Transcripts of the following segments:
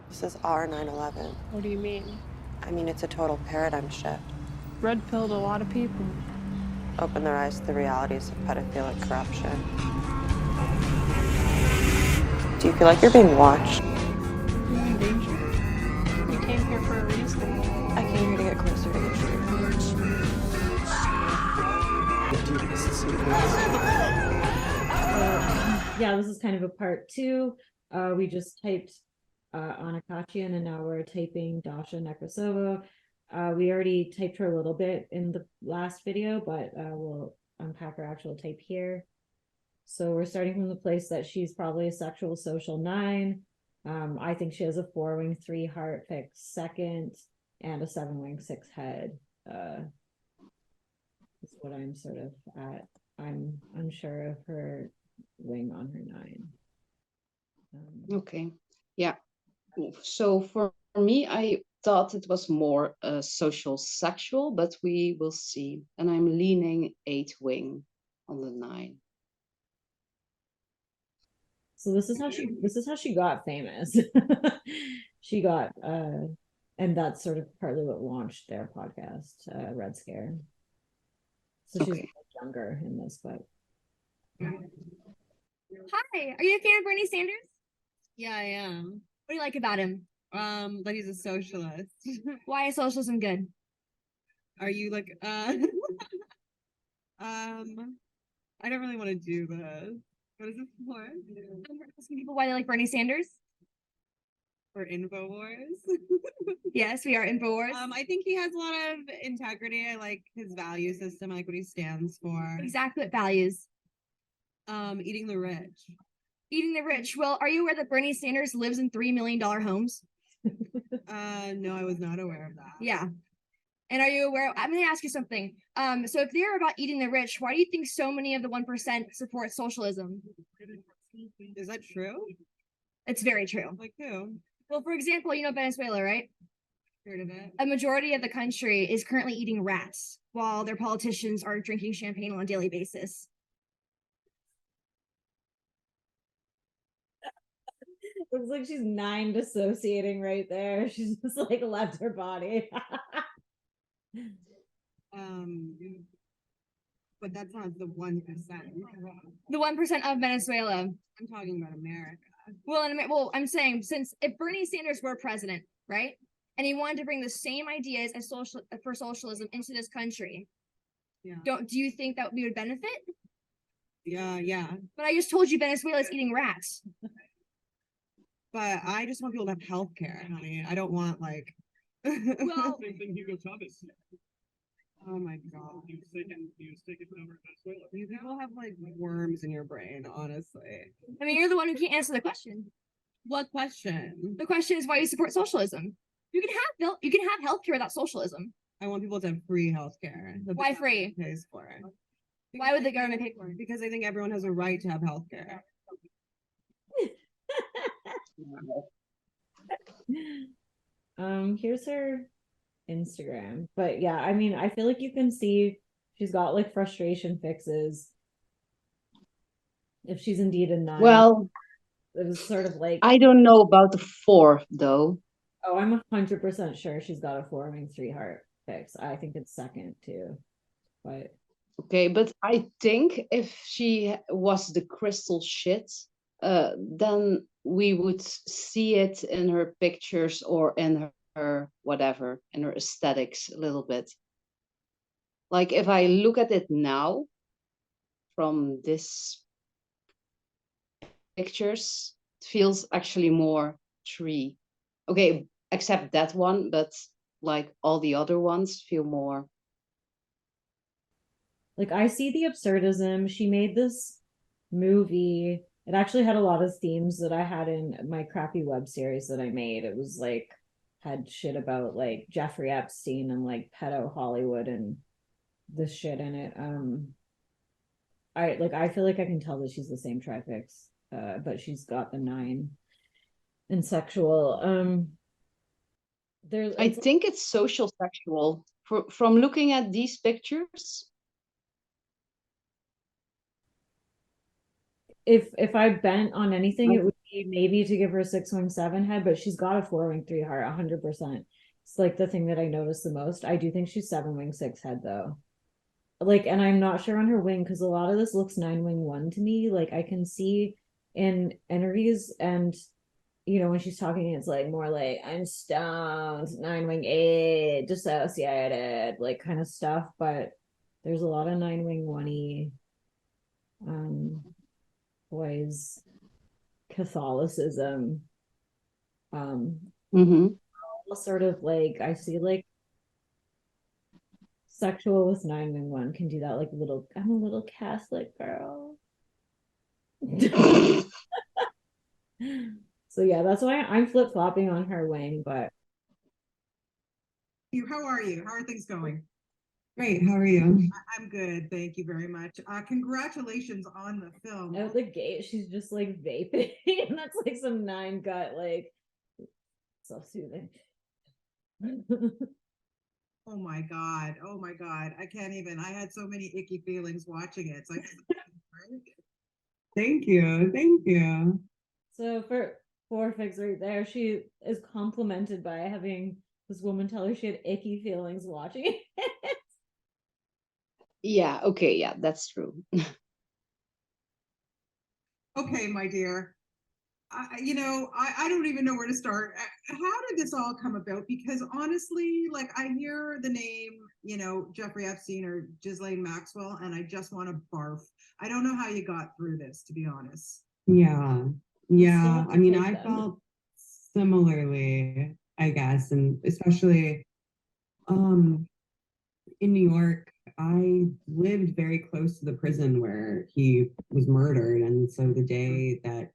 This is our 9/11. What do you mean? I mean, it's a total paradigm shift. Red pilled a lot of people. Open their eyes to the realities of pedophilic corruption. Do you feel like you're being watched? You're in danger. You came here for a reason. I came here to get closer to the truth. Yeah, this is kind of a part 2. We just typed Anna Kachian, and now we're typing Dasha Nekrasova. We already typed her a little bit in the last video, but we'll unpack her actual type here. So we're starting from the place that she's probably a sexual social 9. I think she has a 4-wing 3 heart fixed second and a 7-wing 6 head. That's what I'm sort of at. I'm unsure of her wing on her 9. Okay, yeah. So for me, I thought it was more social sexual, but we will see. And I'm leaning 8-wing on the 9. So this is how she got famous. She got and that's sort of partly what launched their podcast, Red Scare. So she's Okay. younger in this, but Hi, are you a fan of Bernie Sanders? Yeah, I am. What do you like about him? That he's a socialist. Why is socialism good? Are you like I don't really want to do this. What is this for? I'm asking people why they like Bernie Sanders. For Infowars? Yes, we are Infowars. I think he has a lot of integrity. I like his value system. I like what he stands for. Exactly what values. Eating the rich. Eating the rich. Well, are you aware that Bernie Sanders lives in $3 million homes? No, I was not aware of that. Yeah. And are you aware? I'm going to ask you something. So if they're about eating the rich, why do you think so many of the 1% support socialism? Is that true? It's very true. Like who? Well, for example, you know Venezuela, right? Heard of it? A majority of the country is currently eating rats while their politicians are drinking champagne on a daily basis. looks like she's 9 dissociating right there. She's just like left her body. But that's not the 1%. The 1% of Venezuela. I'm talking about America. Well, I'm saying, since if Bernie Sanders were president, right, and he wanted to bring the same ideas as for socialism into this country, Yeah. do you think that we would benefit? Yeah. But I just told you Venezuela is eating rats. But I just want people to have health care, honey. I don't want like Well, Same thing Hugo Chavez said. oh my god. He was taking over Venezuela. You people have like worms in your brain, honestly. I mean, you're the one who can't answer the question. What question? The question is why you support socialism. You can have healthcare without socialism. I want people to have free health care. Why free? Pays for it. Why would the government pay for it? Because I think everyone has a right to have health care. Here's her Instagram. But yeah, I mean, I feel like you can see she's got like frustration fixes. If she's indeed a 9. Well, it was sort of like, I don't know about the 4 though. oh, I'm 100% sure she's got a 4-wing 3 heart fix. I think it's second too. But Okay, but I think if she was the crystal shit, then we would see it in her pictures or in her whatever, in her aesthetics a little bit. Like if I look at it now from this pictures, it feels actually more 3. Okay, except that one, but like all the other ones feel more. like, I see the absurdism. She made this movie. It actually had a lot of themes that I had in my crappy web series that I made. It was like, had shit about like Jeffrey Epstein and like pedo Hollywood and this shit in it. I feel like I can tell that she's the same trifix, but she's got the 9 in sexual. I think it's social sexual. From looking at these pictures. If I bent on anything, it would maybe to give her a 6-wing-7 head, but she's got a 4-wing-3 heart 100%. It's like the thing that I noticed the most. I do think she's 7-wing-6 head though. Like, and I'm not sure on her wing because a lot of this looks 9-wing-1 to me. Like I can see in interviews and when she's talking, it's like more like I'm stoned, 9-wing-8, dissociated, like kind of stuff. But there's a lot of 9-wing-1-y boys Catholicism. Sort of like I see like sexual with 9-wing-1 can do that, like I'm a little Catholic girl. So yeah, that's why I'm flip-flopping on her wing, but How are you? How are things going? Great. How are you? I'm good. Thank you very much. Congratulations on the film. out the gate, she's just like vaping, and that's like some 9-gut, like self-soothing. Oh my God. Oh my God. I can't even. I had so many icky feelings watching it. It's like, thank you. Thank you. So for Fix right there, she is complimented by having this woman tell her she had icky feelings watching it. Yeah, okay, yeah, that's true. Okay, my dear. I don't even know where to start. How did this all come about? Because honestly, like I hear the name, Jeffrey Epstein or Ghislaine Maxwell, and I just want to barf. I don't know how you got through this, to be honest. Yeah. Yeah. I mean, I them. felt similarly, I guess, and especially in New York, I lived very close to the prison where he was murdered. And so the day that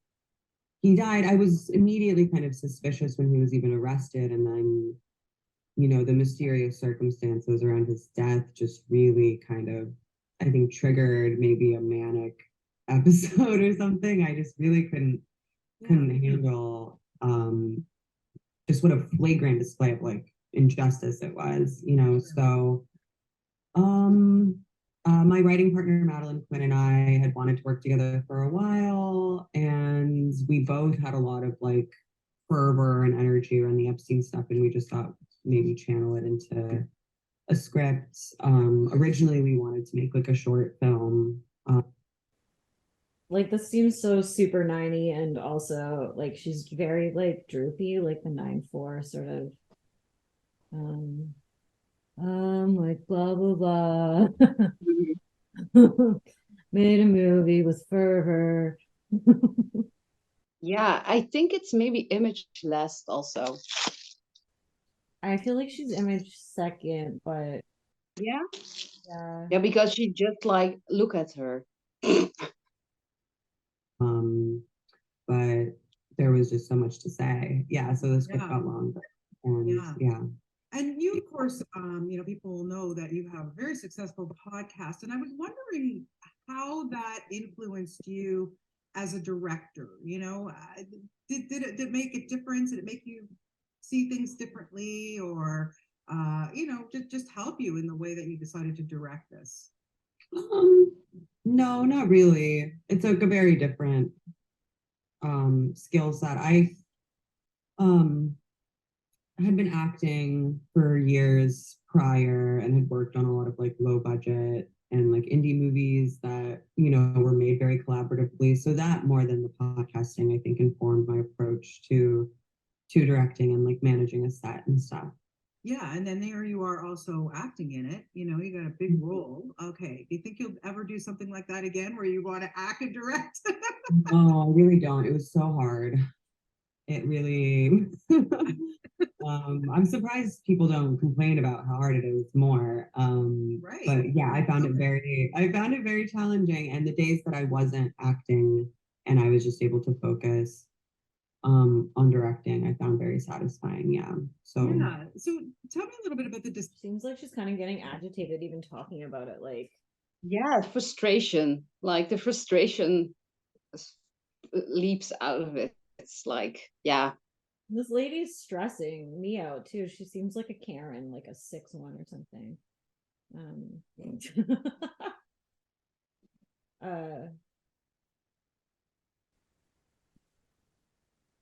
he died, I was immediately kind of suspicious when he was even arrested. And then, the mysterious circumstances around his death just really kind of, I think, triggered maybe a manic episode or something. I just really couldn't handle just what a flagrant display of like injustice it was, so my writing partner Madeline Quinn and I had wanted to work together for a while, and we both had a lot of like fervor and energy around the Epstein stuff, and we just thought maybe channel it into a script. Originally we wanted to make like a short film. Like this seems so super 90, and also like she's very like droopy, like the 9-4 sort of like blah blah blah. Made a movie with fervor. Yeah, I think it's maybe image last also. I feel like she's image second, but Yeah, yeah, because she just like look at her. But there was just so much to say. Yeah, so the script got long. And And you, of course, people know that you have a very successful podcast, and I was wondering how that influenced you as a director. Did it make a difference? Did it make you see things differently, or just help you in the way that you decided to direct this? No, not really. It's like a very different skill set. I had been acting for years prior and had worked on a lot of like low budget and like indie movies that were made very collaboratively. So that more than the podcasting, I think, informed my approach to directing and like managing a set and stuff. Yeah, and then there you are also acting in it. You got a big role. Okay, do you think you'll ever do something like that again, where you want to act and direct? No, I really don't. It was so hard. It really. I'm surprised people don't complain about how hard it is more. Right. But yeah, I found it very challenging. And the days that I wasn't acting and I was just able to focus on directing, I found very satisfying. Yeah. So tell me a little bit about seems like she's kind of getting agitated even talking about it. Like, Yeah, frustration. Like the frustration leaps out of it. It's like, yeah. This lady's stressing me out too. She seems like a Karen, like a 6-1 or something.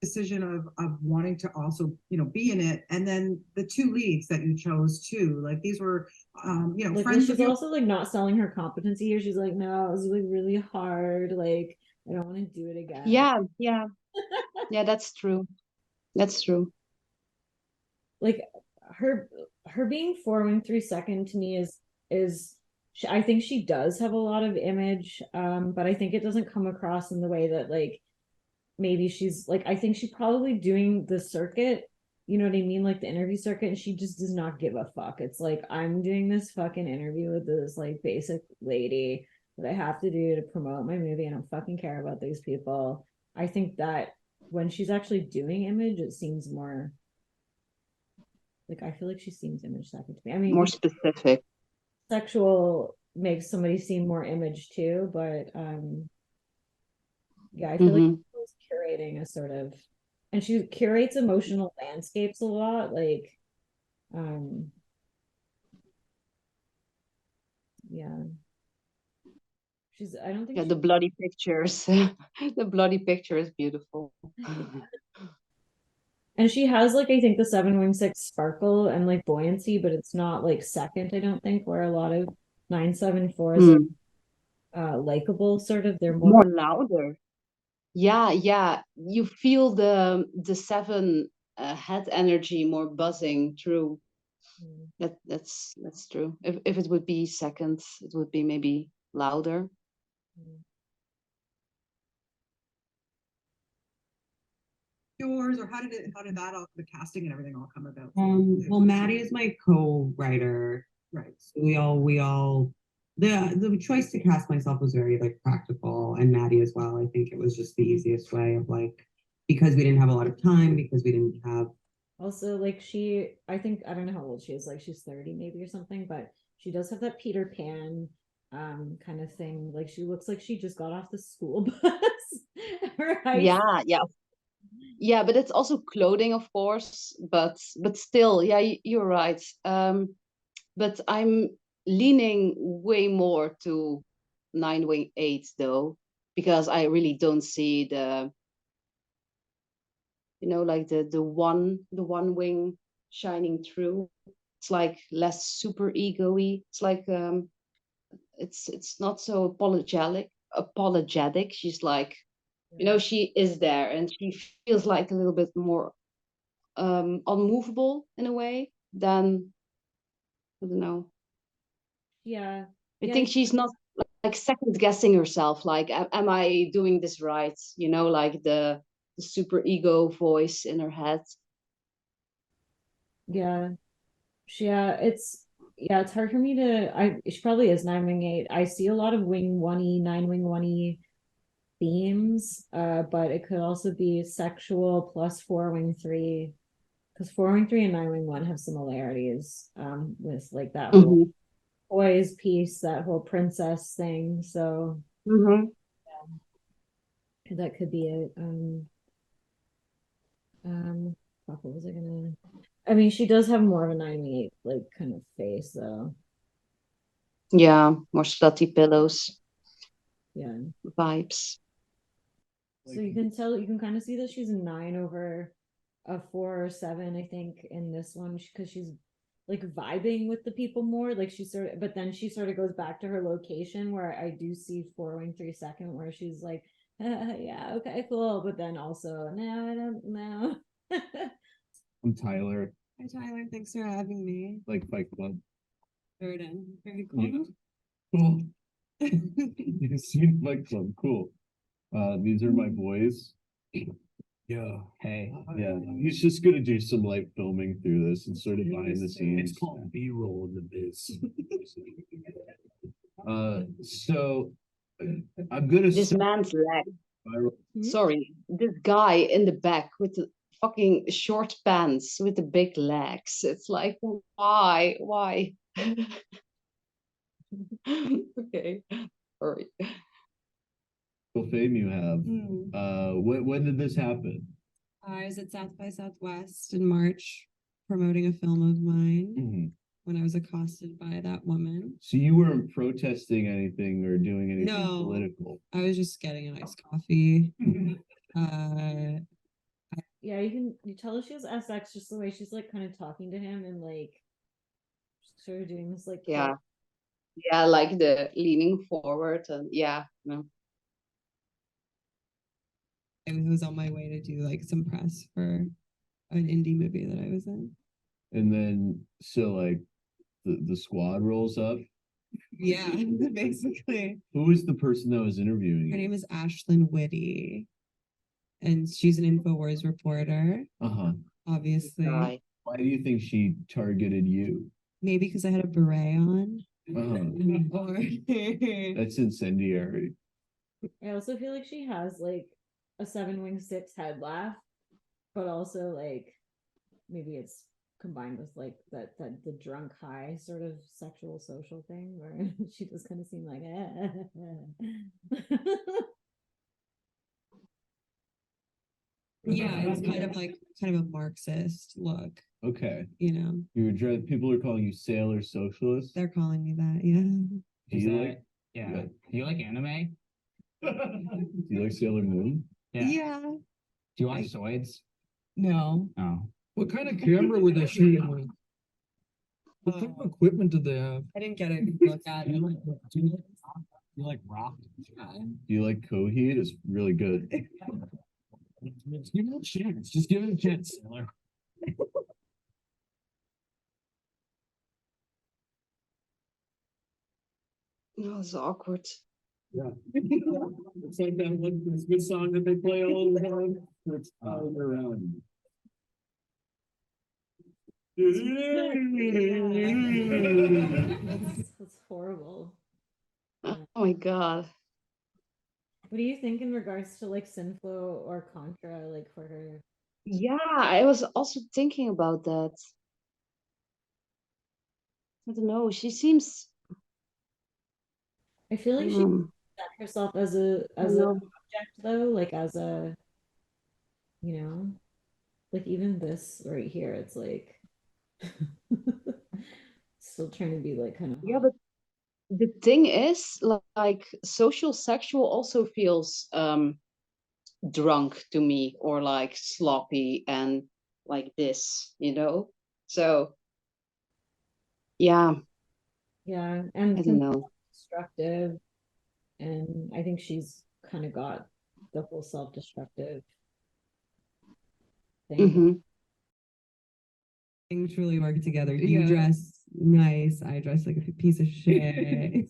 decision of wanting to also, you know, be in it, and then the two leads that you chose too, like these were, you know, Like, friends she's of yours. also like not selling her competency here. She's like, no, it was like really hard. Like, I don't want to do it again. Yeah, that's true. That's true. Like her being 413 second to me is I think she does have a lot of image, but I think it doesn't come across in the way that like maybe she's like, I think she's probably doing the circuit, you know what I mean, like the interview circuit, and she just does not give a fuck. It's like, I'm doing this fucking interview with this like basic lady that I have to do to promote my movie, and I don't fucking care about these people. I think that when she's actually doing image, it seems more like, I feel like she seems image second to me. I mean, More specific. sexual makes somebody seem more image too, but yeah, I feel like she's curating a sort of, and she curates emotional landscapes a lot, like yeah, she's, I don't think Yeah, she, the bloody pictures. The bloody picture is beautiful. and she has like, I think the 716 sparkle and like buoyancy, but it's not like second, I don't think, where a lot of 974s are likable, sort of, they're More more louder. Yeah. You feel the seven head energy more buzzing through. That's true. If it would be second, it would be maybe louder. Yours, or how did that all, the casting and everything all come about? Well, Maddie is my co-writer. Right. So we all the choice to cast myself was very like practical, and Maddie as well. I think it was just the easiest way of like, because we didn't have a lot of time, because we didn't have also like she, I think, I don't know how old she is, like she's 30 maybe or something, but she does have that Peter Pan kind of thing. Like she looks like she just got off the school bus. Yeah, but it's also clothing, of course, but still, yeah, you're right. But I'm leaning way more to 9w8 though, because I really don't see the, you know, like the one wing shining through. It's like less super ego-y. It's like it's not so apologetic. She's like, you know, she is there, and she feels like a little bit more unmovable in a way than, I don't know. Yeah. I think she's not like second guessing herself, like, am I doing this right? You know, like the super ego voice in her head. Yeah. It's hard for me to, she probably is 9-wing 8. I see a lot of wing 1e, 9-wing 1e themes, but it could also be sexual plus 4-wing 3, because 4-wing 3 and 9-wing 1 have similarities with like that whole boys piece, that whole princess thing. So that could be it. What was I gonna? I mean, she does have more of a 9-wing 8 like kind of face though. Yeah, more slutty pillows. Yeah. Vibes. So you can tell, you can kind of see that she's a 9 over a 4 or 7, I think, in this one, because she's like vibing with the people more. Like she sort of, but then she sort of goes back to her location, where I do see 4-wing 3 second, where she's like, yeah, okay, cool. But then also, no, I don't know. I'm Tyler. Hi Tyler, thanks for having me. Like Fight Club. Burden. Very cool. Yeah. Cool. You see Fight Club, cool. These are my boys. Yeah. Hey. Yeah. He's just gonna do some light filming through this and sort of behind the scenes. It's called B-roll in the biz. So I'm gonna This man's leg. Sorry, this guy in the back with the fucking short pants with the big legs. It's like, why? Okay. Sorry. Fame you have. When did this happen? I was at South by Southwest in March promoting a film of mine when I was accosted by that woman. So you weren't protesting anything or doing anything political? I was just getting an iced coffee. I yeah, you tell she has SX just the way she's like kind of talking to him and like sort of doing this like Yeah. Yeah, like the leaning forward and yeah. No. I was on my way to do like some press for an indie movie that I was in. And then so like the squad rolls up. Yeah, basically. Who was the person that was interviewing Her you? name is Ashlyn Whitty, and she's an Infowars reporter, Uh-huh. obviously. Right. Why do you think she targeted you? Maybe because I had a beret on. Uh-huh. That's incendiary. I also feel like she has like a 7-wing-6 head laugh, but also like maybe it's combined with like that the drunk high sort of sexual social thing where she just kind of seemed like Yeah, it was kind of a Marxist look, Okay. you know. People are calling you sailor socialist. They're calling me that, yeah. Do you like Yeah. Yeah. Do you like anime? do you like Sailor Moon? Yeah. Do you watch Zoids? No. Oh. What kind of camera were they shooting with? What kind of equipment did they have? I didn't get a look at it. Do you like rock? Do you like Coheed? It's really good. Just give it a chance. Just give it a chance, Sailor. No, it's awkward. Yeah. It's like that one, this good song that they play all the time. It's all around. that's horrible. Oh my god. What do you think in regards to like Synflow or Contra, like for her? Yeah, I was also thinking about that. I don't know. She seems I feel like she set herself as an object though, like as a, you know, like even this right here, it's like still trying to be like kind of yeah, but the thing is, like social sexual also feels drunk to me or like sloppy and like this, you know? So yeah, yeah, I and don't know. destructive, and I think she's kind of got the whole self-destructive thing. Mm-hmm. Things really work together. You dress nice. I dress like a piece of shit.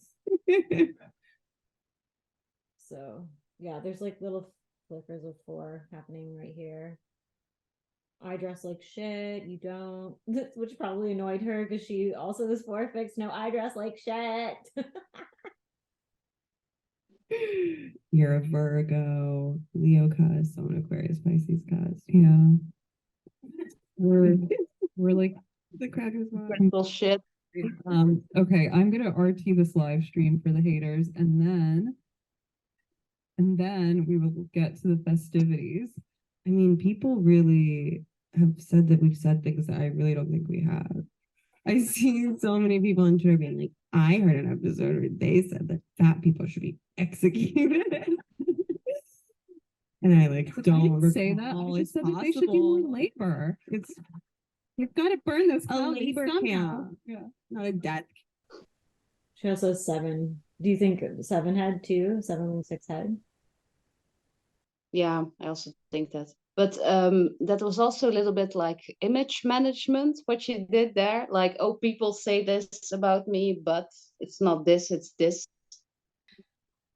So yeah, there's like little flickers of 4 happening right here. I dress like shit, you don't, which probably annoyed her because she also is 4 fixed. No, I dress like shit. You're a Virgo, Leo cuz, so an Aquarius, Pisces cuz. Yeah. We're like the crackers. Bullshit. Okay, I'm gonna RT this live stream for the haters, and then we will get to the festivities. I mean, people really have said that we've said things that I really don't think we have. I see so many people on Twitter being like, I heard an episode where they said that fat people should be executed. And I like don't say that. I just said that they should do more labor. You've got to burn those calories somehow. Yeah, not a death. She also has 7. Do you think 7 had too? 7-6 head? Yeah, I also think that. But that was also a little bit like image management, what she did there. Like, oh, people say this about me, but it's not this, it's this.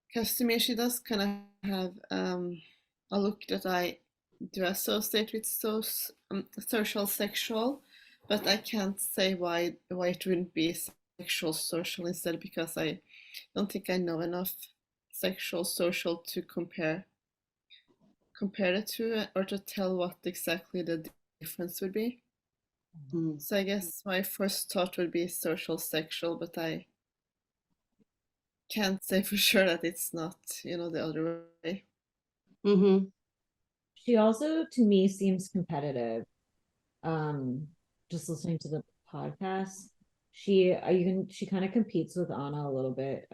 Because to me, she does kind of have a look that I do associate with social sexual, but I can't say why it wouldn't be sexual social instead, because I don't think I know enough sexual social to compare it to, or to tell what exactly the difference would be. So I guess my first thought would be social sexual, but I can't say for sure that it's not, the other way. Mm-hmm. She also, to me, seems competitive. Just listening to the podcast, she kind of competes with Anna a little bit.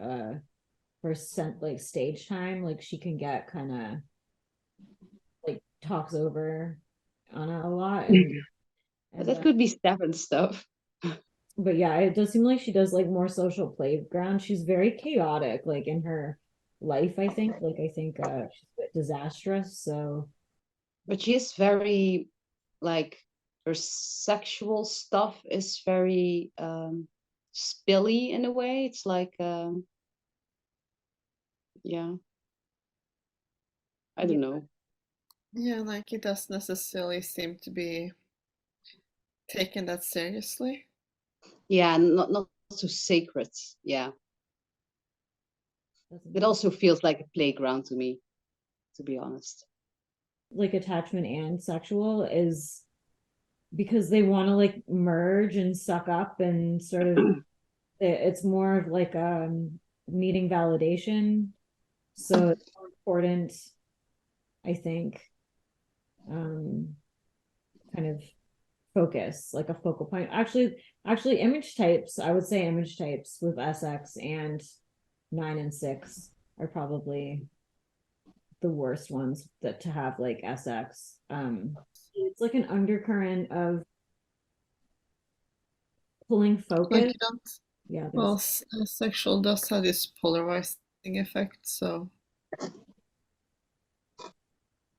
For like stage time, like she can get kind of like talks over Anna a lot. But that could be Stefan stuff. But yeah, it does seem like she does like more social playground. She's very chaotic, like in her life, I think. Like I think she's a bit disastrous. So But she is very, like, her sexual stuff is very spilly in a way. It's like yeah, I don't know. Yeah, like it doesn't necessarily seem to be taken that seriously. Yeah, not so sacred. Yeah. It also feels like a playground to me, to be honest. like attachment and sexual is because they want to like merge and suck up and sort of it's more of like needing validation. So it's more important, I think, kind of focus, like a focal point. Actually image types, I would say image types with SX and 9 and 6 are probably the worst ones that to have like SX. It's like an undercurrent of pulling focus. Like you don't. Yeah. Well, sexual does have this polarizing effect, so.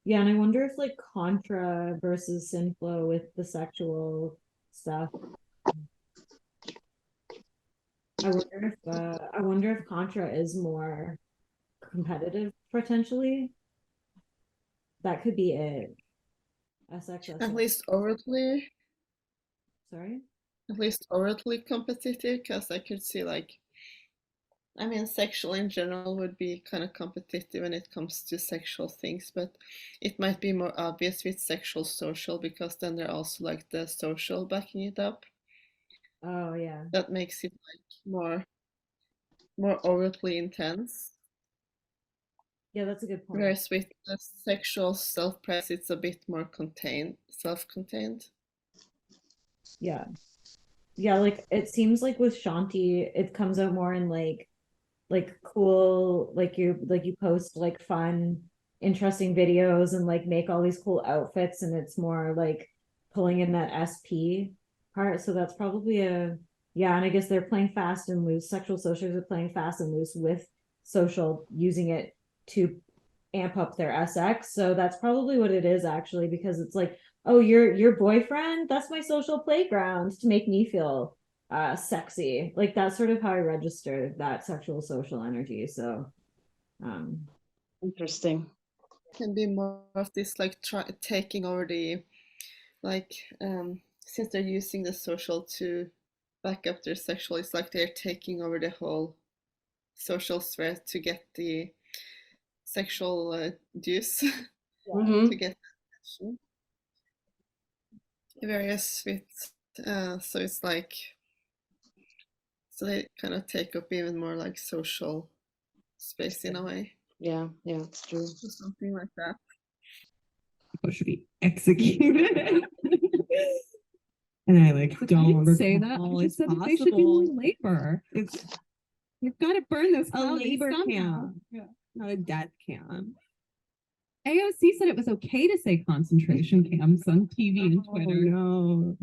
Yeah, and I wonder if like contra versus synflow with the sexual stuff. I wonder if contra is more competitive potentially. That could be it. SXSW. At least overtly. Sorry? At least overtly competitive, because I could see like, I mean, sexual in general would be kind of competitive when it comes to sexual things, but it might be more obvious with sexual social because then they're also like the social backing it up. Oh yeah. That makes it like more overtly intense. Yeah, that's a good point. Whereas with the sexual self-press, it's a bit more contained, self-contained. Yeah. Yeah, like it seems like with Chanti, it comes out more in like cool, like you post like fun, interesting videos and like make all these cool outfits, and it's more like pulling in that SP part. So that's probably yeah, and I guess they're playing fast and loose. Sexual socials are playing fast and loose with social, using it to amp up their SX. So that's probably what it is actually, because it's like, oh, your boyfriend, that's my social playground to make me feel sexy. Like that's sort of how I register that sexual social energy. So interesting. Can be more of this like taking over the like since they're using the social to back up their sexual, it's like they're taking over the whole social thread to get the sexual juice to get attention. Whereas with so it's like, so they kind of take up even more like social space in a way. Yeah, it's true. Or something like that. People should be executed. And I like don't say that. I just said that they should be in labor. You've got to burn this a labor camp, not a death camp. AOC said it was okay to say concentration camps on TV and Twitter. No.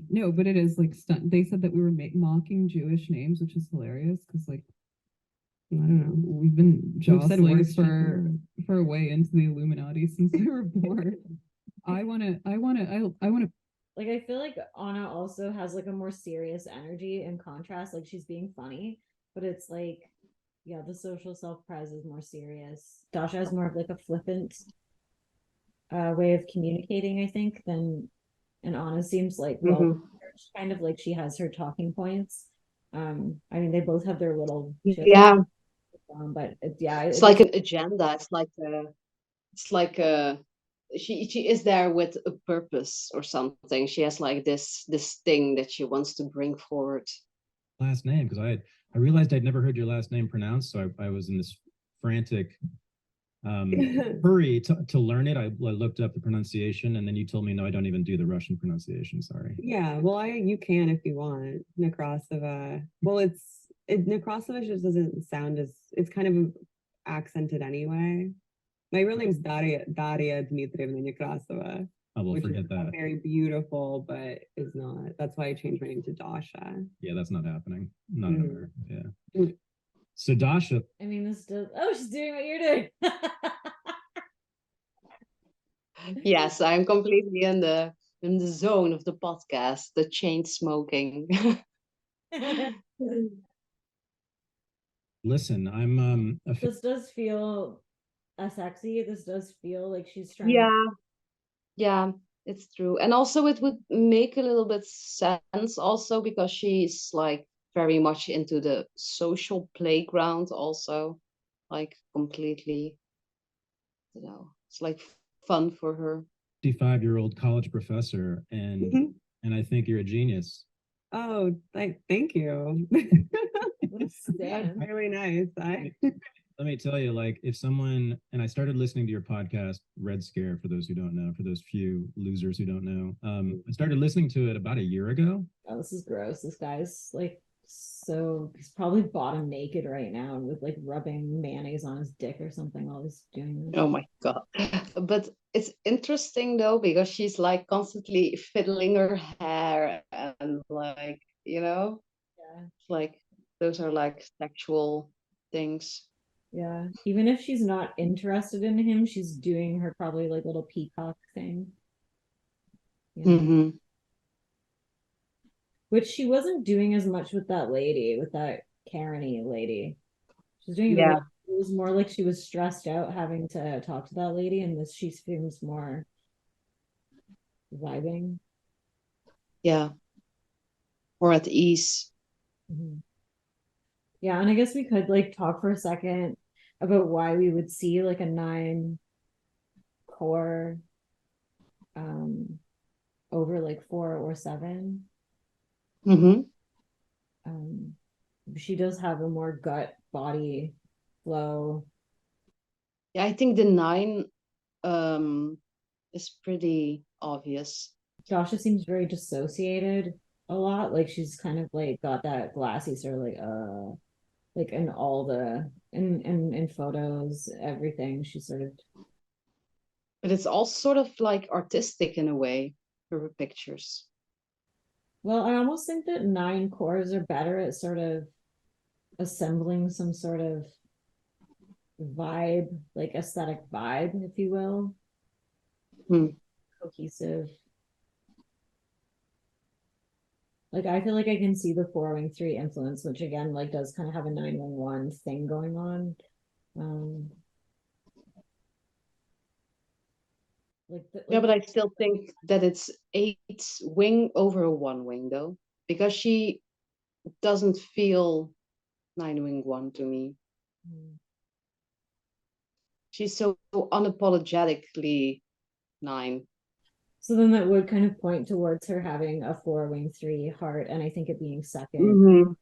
No, but it is like they said that we were mocking Jewish names, which is hilarious because like I don't know, we've been jostling for a way into the Illuminati since we were born. I wanna like I feel like Anna also has like a more serious energy in contrast. Like she's being funny, but it's like, yeah, the social self-pres is more serious. Dasha has more of like a flippant way of communicating, I think, and Anna seems like kind of like she has her talking points. I mean, they both have their little but it's like an agenda. It's like she is there with a purpose or something. She has like this thing that she wants to bring forward. Last name, because I realized I'd never heard your last name pronounced, so I was in this frantic hurry to learn it. I looked up the pronunciation, and then you told me no, I don't even do the Russian pronunciation. Sorry. Yeah, well, you can if you want. Nekrasova. Well, Nekrasova just doesn't sound as, it's kind of accented anyway. My real name is Daria Dmitrievna Nekrasova, I will which forget is that. very beautiful, but is not. That's why I changed my name to Dasha. Yeah, that's not happening. Not in Mhm. America. Yeah. So Dasha, I mean, this does. Oh, she's doing what you're doing. Yes, I'm completely in the zone of the podcast, the chain smoking. listen, I'm This does feel sexy. This does feel like she's trying. Yeah, yeah, it's true. And also it would make a little bit sense also because she's like very much into the social playground also, like completely, it's like fun for her. 55-year-old college professor, and I think you're a genius. Oh, thank you. What a stand. That's really nice. Let me tell you, like, if someone, and I started listening to your podcast, Red Scare, for those who don't know, for those few losers who don't know, I started listening to it about a year ago. Oh, this is gross. This guy's like, so he's probably bottom naked right now with like rubbing mayonnaise on his dick or something while he's doing this. Oh my God. But it's interesting though, because she's like constantly fiddling her hair and like, Yeah. like those are like sexual things. Yeah. Even if she's not interested in him, she's doing her probably like little peacock thing. You know? Mm-hmm. Which she wasn't doing as much with that lady, with that Karen-y lady. She's doing Yeah. it was more like she was stressed out having to talk to that lady, and this she seems more vibing. Yeah. Or at ease. Mhm. Yeah, and I guess we could like talk for a second about why we would see like a 9 core over like 4 or 7. Mm-hmm. She does have a more gut body flow. Yeah, I think the 9 is pretty obvious. Dasha seems very dissociated a lot. Like she's kind of like got that glassy sort of like in all the in photos, everything. She's sort of, But it's all sort of like artistic in a way, her pictures. well, I almost think that 9 cores are better at sort of assembling some sort of vibe, like aesthetic vibe, if you will. Cohesive. Like I feel like I can see the 4-wing-3 influence, which again like does kind of have a 9-1-1 thing going on. Yeah, but I still think that it's 8 wing over 1 wing though, because she doesn't feel 9-wing-1 to me. She's so unapologetically 9. So then that would kind of point towards her having a 4-wing-3 heart, and I think it being 2nd,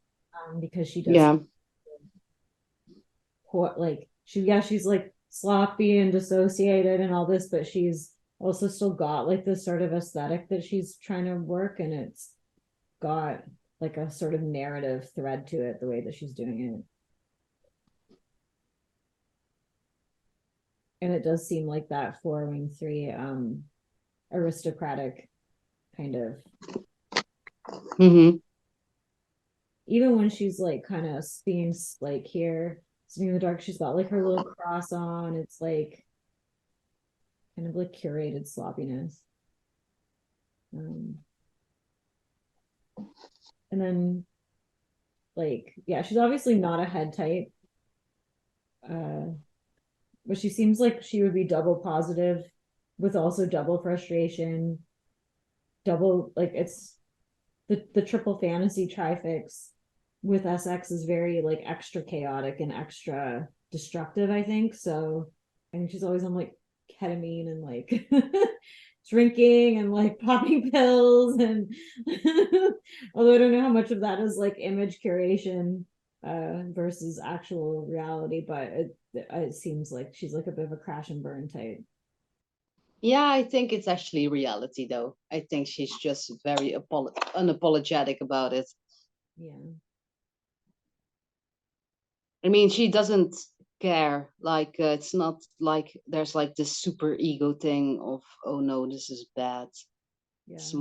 because she does like she's like sloppy and dissociated and all this, but she's also still got like this sort of aesthetic that she's trying to work, and it's got like a sort of narrative thread to it the way that she's doing it. And it does seem like that 4-wing-3 aristocratic kind of. Even when she's like kind of being like here sitting in the dark, she's got like her little cross on. It's like kind of like curated sloppiness. And then like, yeah, she's obviously not a head type, but she seems like she would be double positive with also double frustration, double, like it's the triple fantasy trifix with SX is very like extra chaotic and extra destructive, I think. So I think she's always on like ketamine and like drinking and like popping pills, and although I don't know how much of that is like image curation versus actual reality, but it seems like she's like a bit of a crash and burn type. Yeah, I think it's actually reality though. I think she's just very unapologetic about it. Yeah. I mean, she doesn't care. Like it's not like there's like this super ego thing of, oh no, this is bad. Yeah. It's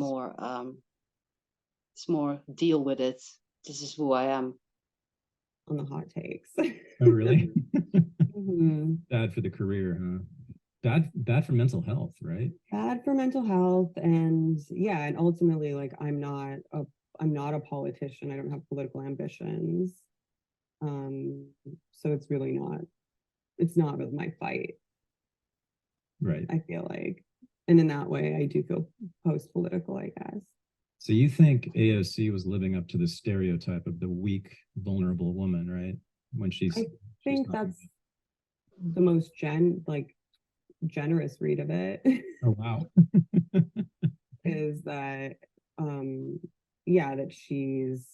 more deal with it. This is who I am. On the hot takes. Oh, really? Mhm. Bad for the career, huh? Bad for mental health, right? Bad for mental health, and yeah, and ultimately, like I'm not a politician. I don't have political ambitions. So it's really not. It's not really my fight. Right. I feel like, and in that way, I do feel post-political, I guess. So you think AOC was living up to the stereotype of the weak, vulnerable woman, right? When she's I think that's the most generous read of it. Oh, wow. Is that yeah, that she's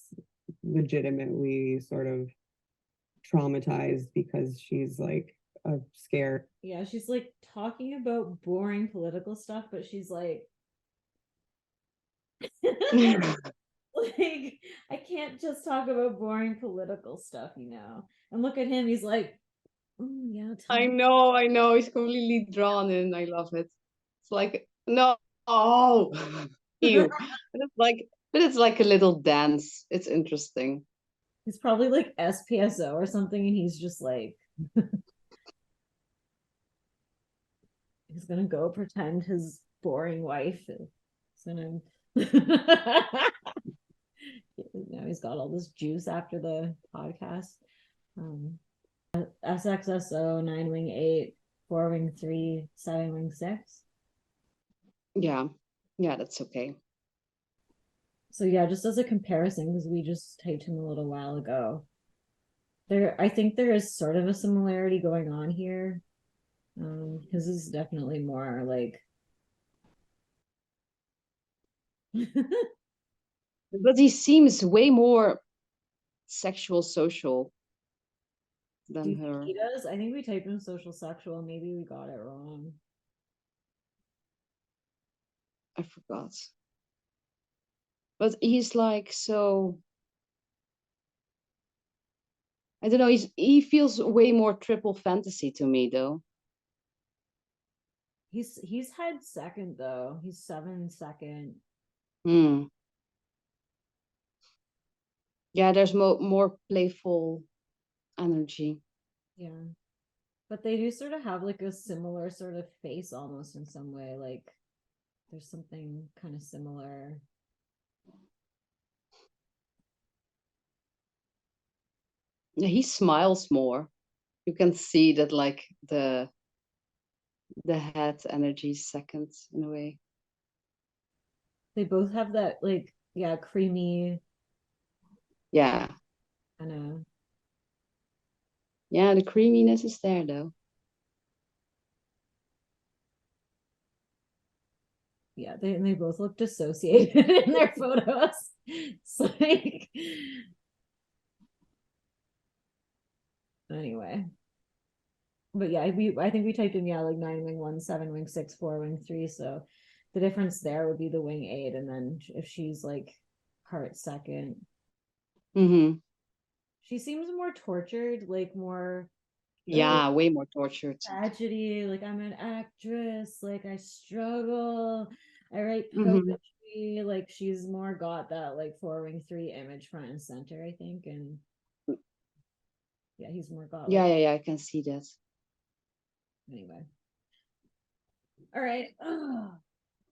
legitimately sort of traumatized because she's like scared. Yeah, she's like talking about boring political stuff, but she's like like I can't just talk about boring political stuff, you know. And look at him, he's like, "Mm, yeah, tell I me." know, he's completely drawn in. I love it. It's like, no, oh, ew. But it's like a little dance. It's interesting. He's probably like SPSO or something, and he's just like he's gonna go pretend his boring wife is gonna now he's got all this juice after the podcast. SXSO 9w8 4w3 7w6. Yeah, that's okay. So yeah, just as a comparison, because we just typed him a little while ago. I think there is sort of a similarity going on here. His is definitely more like But he seems way more sexual social than her. he does. I think we typed in social sexual. Maybe we got it wrong. I forgot. But he's like so. I don't know. He feels way more triple fantasy to me, though. He's head second though. He's 7 second. Yeah, there's more playful energy. Yeah. But they do sort of have like a similar sort of face almost in some way. Like there's something kind of similar. Yeah, he smiles more. You can see that like the head energy is second in a way. They both have that like, yeah, creamy. Yeah. Kind of. Yeah, the creaminess is there though. Yeah, they both look dissociated in their photos. It's like anyway. But yeah, I think we typed in like 9w1 7w6 4w3. So the difference there would be the wing 8, and then if she's like heart second. She seems more tortured, like more yeah, way more tortured. tragedy. Like I'm an actress, like I struggle, I write poetry. Like she's more got that like 4w3 image front and center, I think. And yeah, he's more got yeah, I can see that. Anyway. All right.